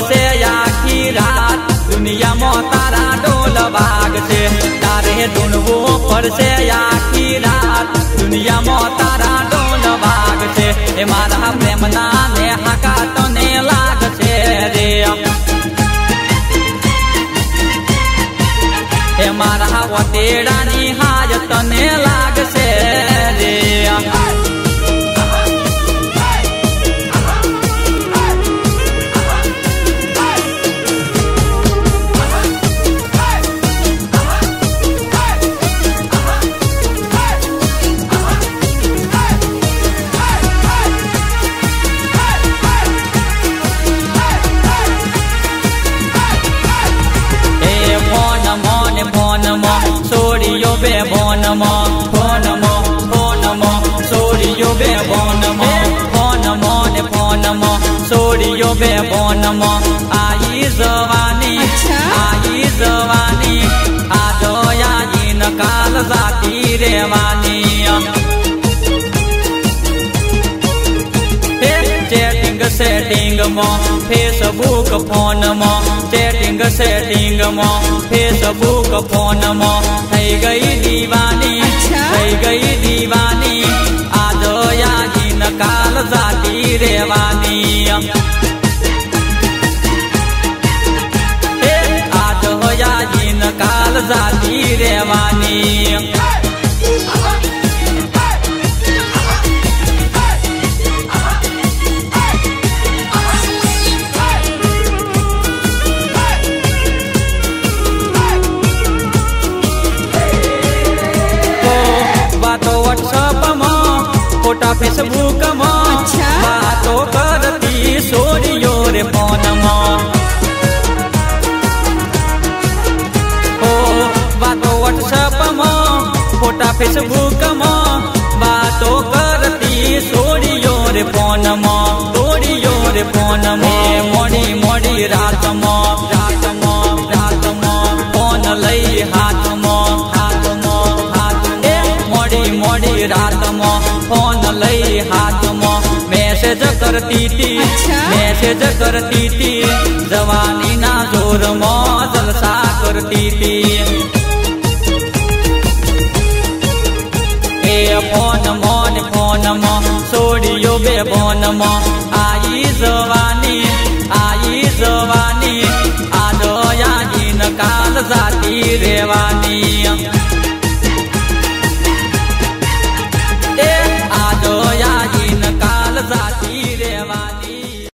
से आखी रात दुनिया में तारा डोल बाग से तारे ढूंढवो पर से आखी रात दुनिया में तारा डोल बाग से ए मारा प्रेम नाने हका तने लाग से रे ए मारा वटेड़ा निहाय तने लाग से रे सोरियो बे बोन मो फोन मो सोरियो बे बोन मो सोरियो बे बोन मो आई जवानी आजो याइन काल जाती रेवानी सेटिंग मो फेसबुक फोन मो चैटिंग सेटिंग मो फेसबुक फोन मो થઈ ગઈ દીવાની आज यागिन काल जाती रेवानी आज यागिन काल जाती रेवानी फोटा फेसबुक बातो करती सोरियो रे फोन बातो व्हाट्सएप फोटा फेसबुक बातो करती सोरियो रे फोन मोड़ी मोड़ी रात फोन लई हाथ मोड़ी रात फोन लई हाथ मैसेज करती थी जवानी ना जोर मो जलसा करती थी फोन मो सोडियो बे फोन मो आई जवानी आज यागिन काल जाती रेवानी